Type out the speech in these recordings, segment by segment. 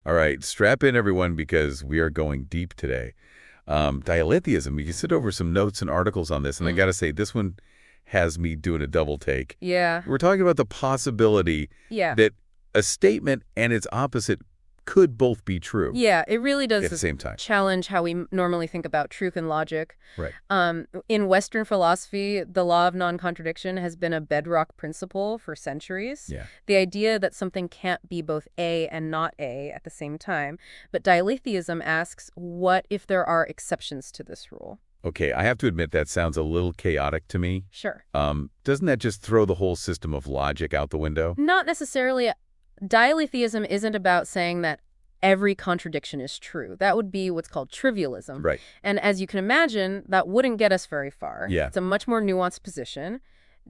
All right, strap in, everyone, because we are going deep today. Dialetheism, we can sit over some notes and articles on this, and I got to say, this one has me doing a double take. Yeah. We're talking about the possibility Yeah. that a statement and its opposite could both be true Yeah, it really does at the same time. challenge how we normally think about truth and logic. Right. In Western philosophy, the law of non-contradiction has been a bedrock principle for centuries. Yeah. The idea that something can't be both A and not A at the same time. But dialetheism asks, what if there are exceptions to this rule? Okay, I have to admit that sounds a little chaotic to me. Sure. Doesn't that just throw the whole system of logic out the window? Not necessarily. Dialetheism isn't about saying that every contradiction is true. That would be what's called trivialism. Right. And as you can imagine, that wouldn't get us very far. Yeah. It's a much more nuanced position.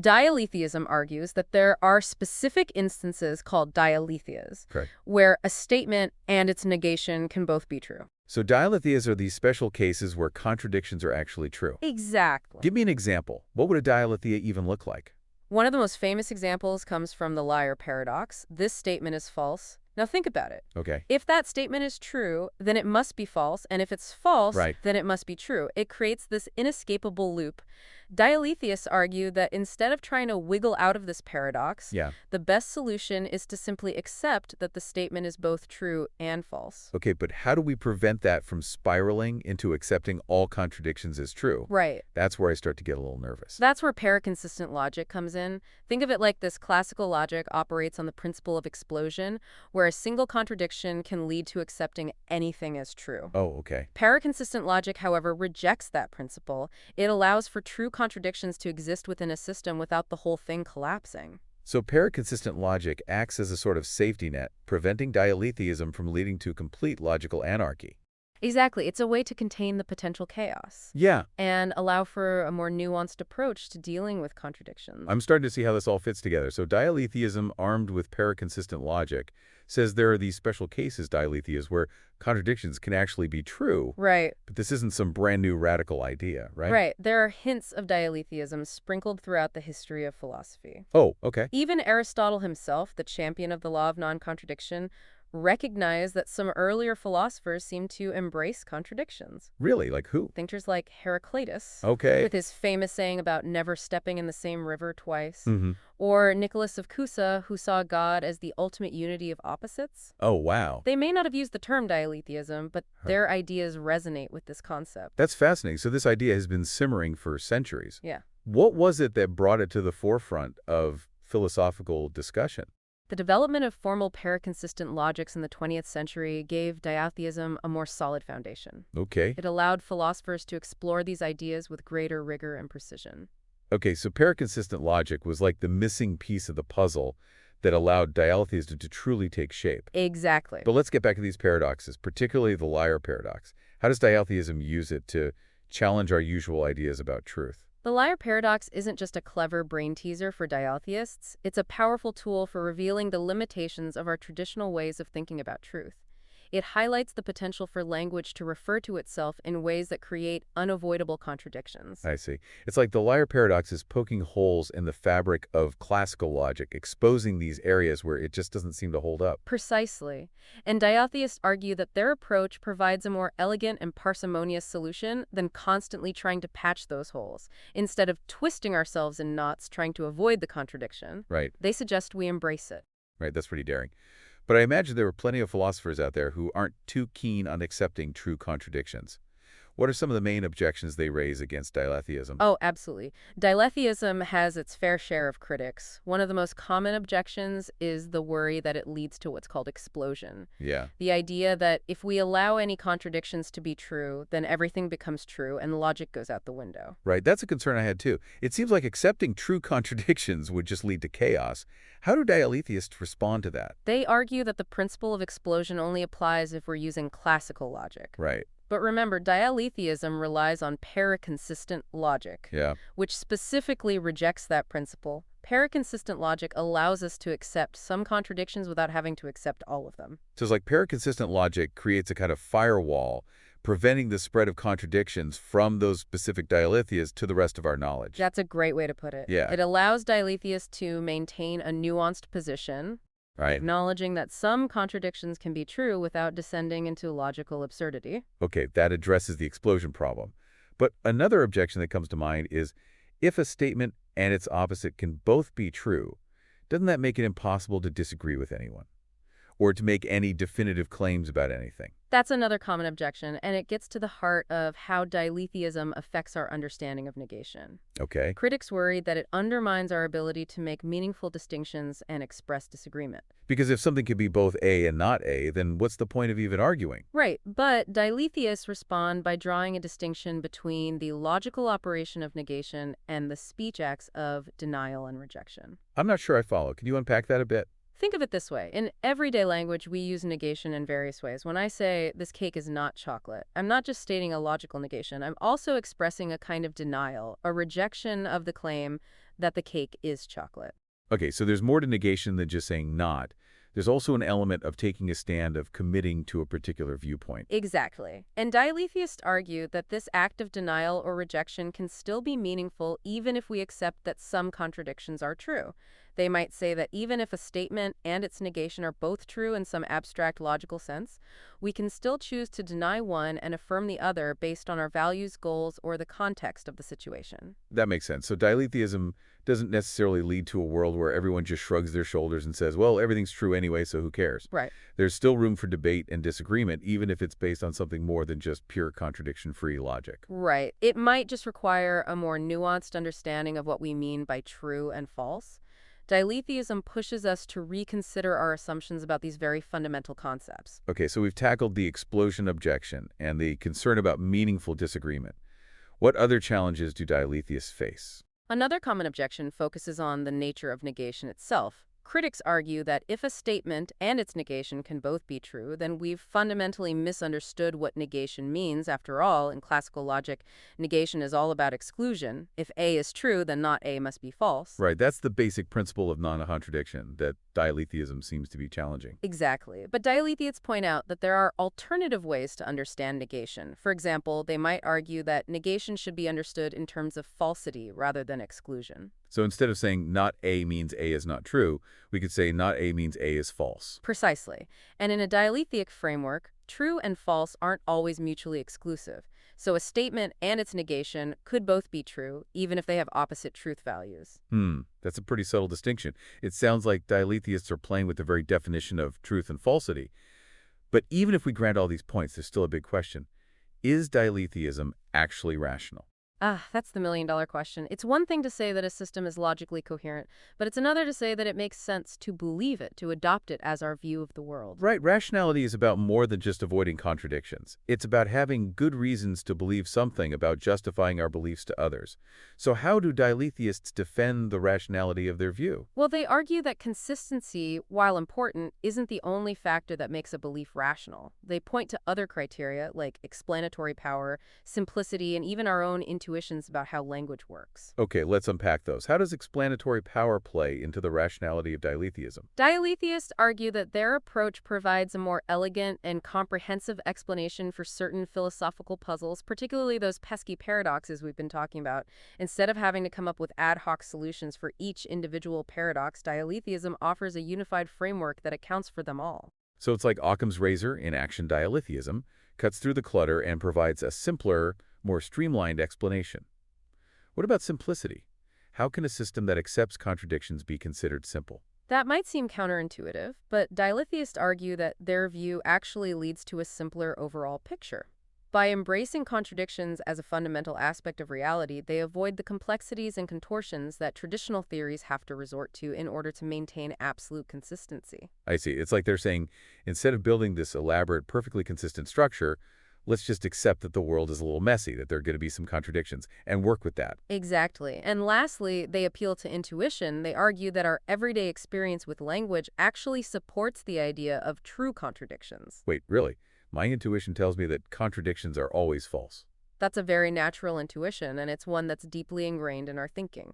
Dialetheism argues that there are specific instances called dialetheas, Correct. where a statement and its negation can both be true. So dialetheas are these special cases where contradictions are actually true. Exactly. Give me an example. What would a dialethea even look like? One of the most famous examples comes from the liar paradox. This statement is false. Now think about it. Okay. If that statement is true, then it must be false, and if it's false, Right. then it must be true. It creates this inescapable loop. Dialetheists argue that instead of trying to wiggle out of this paradox, Yeah. the best solution is to simply accept that the statement is both true and false. Okay, but how do we prevent that from spiraling into accepting all contradictions as true? Right. That's where I start to get a little nervous. That's where paraconsistent logic comes in. Think of it like this: classical logic operates on the principle of explosion, where a single contradiction can lead to accepting anything as true. Oh, okay. Paraconsistent logic, however, rejects that principle. It allows for true contradictions to exist within a system without the whole thing collapsing. So paraconsistent logic acts as a sort of safety net, preventing dialetheism from leading to complete logical anarchy. Exactly. It's a way to contain the potential chaos Yeah, and allow for a more nuanced approach to dealing with contradictions. I'm starting to see how this all fits together. So dialetheism, armed with paraconsistent logic, says there are these special cases, dialetheas, where contradictions can actually be true. Right. But this isn't some brand new radical idea, right? Right. There are hints of dialetheism sprinkled throughout the history of philosophy. Oh, okay. Even Aristotle himself, the champion of the law of non-contradiction, recognized that some earlier philosophers seemed to embrace contradictions. Really? Like who? Thinkers like Heraclitus, Okay. with his famous saying about never stepping in the same river twice, Mm-hmm. or Nicholas of Cusa, who saw God as the ultimate unity of opposites. Oh, wow. They may not have used the term dialetheism, but their ideas resonate with this concept. That's fascinating. So this idea has been simmering for centuries. Yeah. What was it that brought it to the forefront of philosophical discussion? The development of formal paraconsistent logics in the 20th century gave dialetheism a more solid foundation. Okay. It allowed philosophers to explore these ideas with greater rigor and precision. Okay, so paraconsistent logic was like the missing piece of the puzzle that allowed dialetheism to truly take shape. Exactly. But let's get back to these paradoxes, particularly the liar paradox. How does dialetheism use it to challenge our usual ideas about truth? The liar paradox isn't just a clever brain teaser for dialetheists. It's a powerful tool for revealing the limitations of our traditional ways of thinking about truth. It highlights the potential for language to refer to itself in ways that create unavoidable contradictions. I see. It's like the liar paradox is poking holes in the fabric of classical logic, exposing these areas where it just doesn't seem to hold up. Precisely. And dialetheists argue that their approach provides a more elegant and parsimonious solution than constantly trying to patch those holes. Instead of twisting ourselves in knots trying to avoid the contradiction, Right. they suggest we embrace it. Right, that's pretty daring. But I imagine there are plenty of philosophers out there who aren't too keen on accepting true contradictions. What are some of the main objections they raise against dialetheism? Oh, absolutely. Dialetheism has its fair share of critics. One of the most common objections is the worry that it leads to what's called explosion. Yeah. The idea that if we allow any contradictions to be true, then everything becomes true and logic goes out the window. Right, that's a concern I had too. It seems like accepting true contradictions would just lead to chaos. How do dialetheists respond to that? They argue that the principle of explosion only applies if we're using classical logic. Right, But remember, dialetheism relies on paraconsistent logic, yeah. which specifically rejects that principle. Paraconsistent logic allows us to accept some contradictions without having to accept all of them. So it's like paraconsistent logic creates a kind of firewall, preventing the spread of contradictions from those specific dialetheas to the rest of our knowledge. That's a great way to put it. Yeah. It allows dialetheists to maintain a nuanced position Right. acknowledging that some contradictions can be true without descending into logical absurdity. Okay, that addresses the explosion problem. But another objection that comes to mind is if a statement and its opposite can both be true, doesn't that make it impossible to disagree with anyone or to make any definitive claims about anything? That's another common objection, and it gets to the heart of how dialetheism affects our understanding of negation. Okay. Critics worry that it undermines our ability to make meaningful distinctions and express disagreement. Because if something can be both A and not A, then what's the point of even arguing? Right, but diletheists respond by drawing a distinction between the logical operation of negation and the speech acts of denial and rejection. I'm not sure I follow. Can you unpack that a bit? Think of it this way. In everyday language, we use negation in various ways. When I say, this cake is not chocolate, I'm not just stating a logical negation. I'm also expressing a kind of denial, a rejection of the claim that the cake is chocolate. Okay, so there's more to negation than just saying not. There's also an element of taking a stand, of committing to a particular viewpoint. Exactly. And dialetheists argue that this act of denial or rejection can still be meaningful even if we accept that some contradictions are true. They might say that even if a statement and its negation are both true in some abstract logical sense, we can still choose to deny one and affirm the other based on our values, goals, or the context of the situation. That makes sense. So dialetheism doesn't necessarily lead to a world where everyone just shrugs their shoulders and says, well, everything's true anyway, so who cares? Right. There's still room for debate and disagreement, even if it's based on something more than just pure contradiction-free logic. Right. It might just require a more nuanced understanding of what we mean by true and false. Dialetheism pushes us to reconsider our assumptions about these very fundamental concepts. Okay, so we've tackled the explosion objection and the concern about meaningful disagreement. What other challenges do dialetheists face? Another common objection focuses on the nature of negation itself. Critics argue that if a statement and its negation can both be true, then we've fundamentally misunderstood what negation means. After all, in classical logic, negation is all about exclusion. If A is true, then not A must be false. Right, that's the basic principle of non-contradiction that dialetheism seems to be challenging. Exactly. But dialetheists point out that there are alternative ways to understand negation. For example, they might argue that negation should be understood in terms of falsity rather than exclusion. So instead of saying not A means A is not true, we could say not A means A is false. Precisely. And in a dialetheic framework, true and false aren't always mutually exclusive. So a statement and its negation could both be true, even if they have opposite truth values. That's a pretty subtle distinction. It sounds like dialetheists are playing with the very definition of truth and falsity. But even if we grant all these points, there's still a big question. Is dialetheism actually rational? That's the million-dollar question. It's one thing to say that a system is logically coherent, but it's another to say that it makes sense to believe it, to adopt it as our view of the world. Right, rationality is about more than just avoiding contradictions. It's about having good reasons to believe something, about justifying our beliefs to others. So how do dialetheists defend the rationality of their view? Well, they argue that consistency, while important, isn't the only factor that makes a belief rational. They point to other criteria like explanatory power, simplicity, and even our own intuitions about how language works. Okay, let's unpack those. How does explanatory power play into the rationality of dialetheism? Dialetheists argue that their approach provides a more elegant and comprehensive explanation for certain philosophical puzzles, particularly those pesky paradoxes we've been talking about. Instead of having to come up with ad hoc solutions for each individual paradox, dialetheism offers a unified framework that accounts for them all. So it's like Occam's razor in action dialetheism, cuts through the clutter and provides a simpler, more streamlined explanation. What about simplicity? How can a system that accepts contradictions be considered simple? That might seem counterintuitive, but dialetheists argue that their view actually leads to a simpler overall picture. By embracing contradictions as a fundamental aspect of reality, they avoid the complexities and contortions that traditional theories have to resort to in order to maintain absolute consistency. I see. It's like they're saying, instead of building this elaborate, perfectly consistent structure, let's just accept that the world is a little messy, that there are going to be some contradictions, and work with that. Exactly. And lastly, they appeal to intuition. They argue that our everyday experience with language actually supports the idea of true contradictions. Wait, really? My intuition tells me that contradictions are always false. That's a very natural intuition, and it's one that's deeply ingrained in our thinking.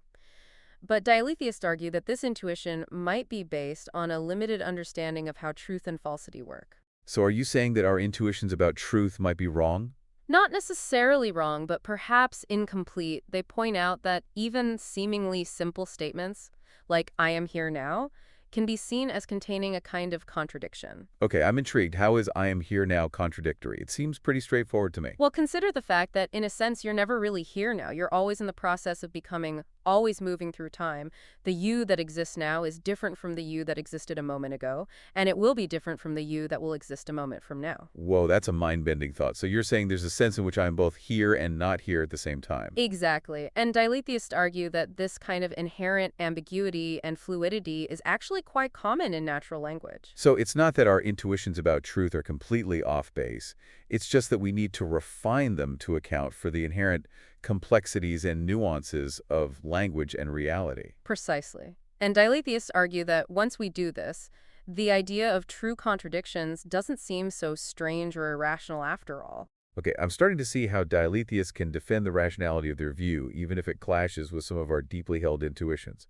But dialetheists argue that this intuition might be based on a limited understanding of how truth and falsity work. So are you saying that our intuitions about truth might be wrong? Not necessarily wrong, but perhaps incomplete. They point out that even seemingly simple statements, like "I am here now," can be seen as containing a kind of contradiction. Okay, I'm intrigued. How is I am here now contradictory? It seems pretty straightforward to me. Well, consider the fact that, in a sense, you're never really here now. You're always in the process of becoming, always moving through time. The you that exists now is different from the you that existed a moment ago, and it will be different from the you that will exist a moment from now. Whoa, that's a mind-bending thought. So you're saying there's a sense in which I'm both here and not here at the same time. Exactly. And diletheists argue that this kind of inherent ambiguity and fluidity is actually quite common in natural language. So it's not that our intuitions about truth are completely off base. It's just that we need to refine them to account for the inherent complexities and nuances of language and reality. Precisely. And diletheists argue that once we do this, the idea of true contradictions doesn't seem so strange or irrational after all. Okay, I'm starting to see how diletheists can defend the rationality of their view, even if it clashes with some of our deeply held intuitions.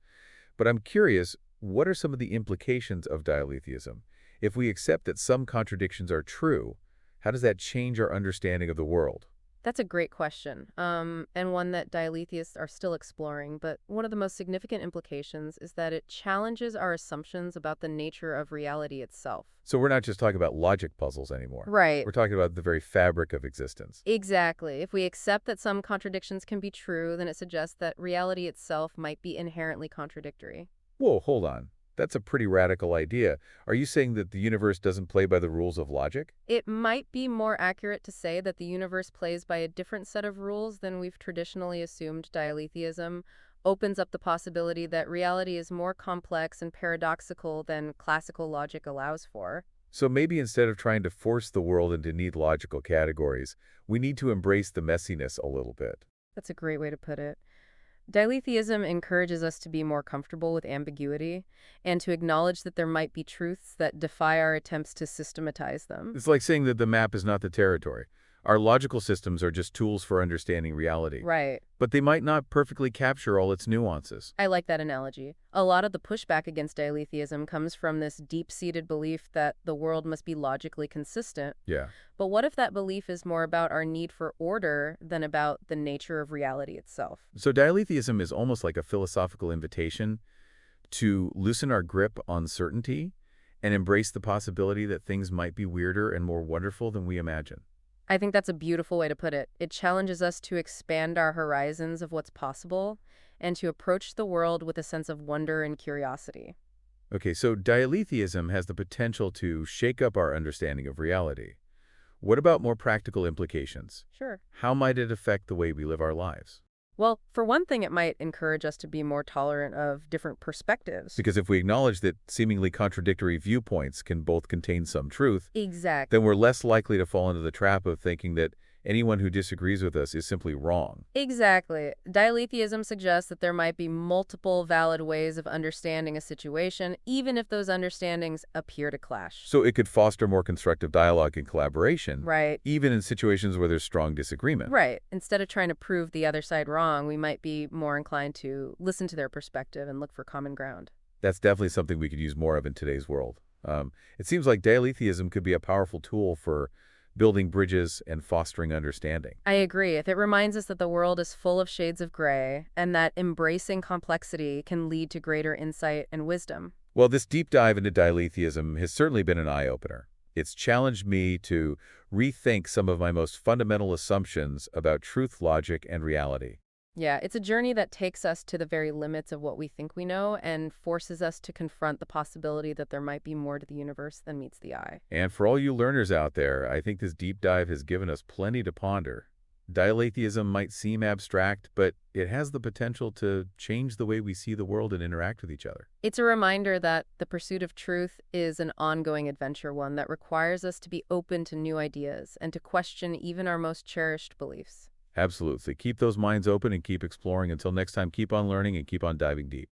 But I'm curious, what are some of the implications of dialetheism? If we accept that some contradictions are true, how does that change our understanding of the world? That's a great question, and one that diletheists are still exploring, but one of the most significant implications is that it challenges our assumptions about the nature of reality itself. So we're not just talking about logic puzzles anymore. Right. We're talking about the very fabric of existence. Exactly. If we accept that some contradictions can be true, then it suggests that reality itself might be inherently contradictory. Whoa, hold on. That's a pretty radical idea. Are you saying that the universe doesn't play by the rules of logic? It might be more accurate to say that the universe plays by a different set of rules than we've traditionally assumed. Dialetheism opens up the possibility that reality is more complex and paradoxical than classical logic allows for. So maybe instead of trying to force the world into neat logical categories, we need to embrace the messiness a little bit. That's a great way to put it. Dialetheism encourages us to be more comfortable with ambiguity and to acknowledge that there might be truths that defy our attempts to systematize them. It's like saying that the map is not the territory. Our logical systems are just tools for understanding reality. Right. But they might not perfectly capture all its nuances. I like that analogy. A lot of the pushback against dialetheism comes from this deep-seated belief that the world must be logically consistent. Yeah. But what if that belief is more about our need for order than about the nature of reality itself? So dialetheism is almost like a philosophical invitation to loosen our grip on certainty and embrace the possibility that things might be weirder and more wonderful than we imagine. I think that's a beautiful way to put it. It challenges us to expand our horizons of what's possible and to approach the world with a sense of wonder and curiosity. Okay, so dialetheism has the potential to shake up our understanding of reality. What about more practical implications? Sure. How might it affect the way we live our lives? Well, for one thing, it might encourage us to be more tolerant of different perspectives. Because if we acknowledge that seemingly contradictory viewpoints can both contain some truth, Exactly. then we're less likely to fall into the trap of thinking that anyone who disagrees with us is simply wrong. Exactly. Dialetheism suggests that there might be multiple valid ways of understanding a situation, even if those understandings appear to clash. So it could foster more constructive dialogue and collaboration, Right. even in situations where there's strong disagreement. Right. Instead of trying to prove the other side wrong, we might be more inclined to listen to their perspective and look for common ground. That's definitely something we could use more of in today's world. It seems like dialetheism could be a powerful tool for building bridges and fostering understanding. I agree. If it reminds us that the world is full of shades of gray and that embracing complexity can lead to greater insight and wisdom. Well, this deep dive into dialetheism has certainly been an eye-opener. It's challenged me to rethink some of my most fundamental assumptions about truth, logic, and reality. Yeah, it's a journey that takes us to the very limits of what we think we know and forces us to confront the possibility that there might be more to the universe than meets the eye. And for all you learners out there, I think this deep dive has given us plenty to ponder. Dialetheism might seem abstract, but it has the potential to change the way we see the world and interact with each other. It's a reminder that the pursuit of truth is an ongoing adventure, one that requires us to be open to new ideas and to question even our most cherished beliefs. Absolutely. Keep those minds open and keep exploring. Until next time, keep on learning and keep on diving deep.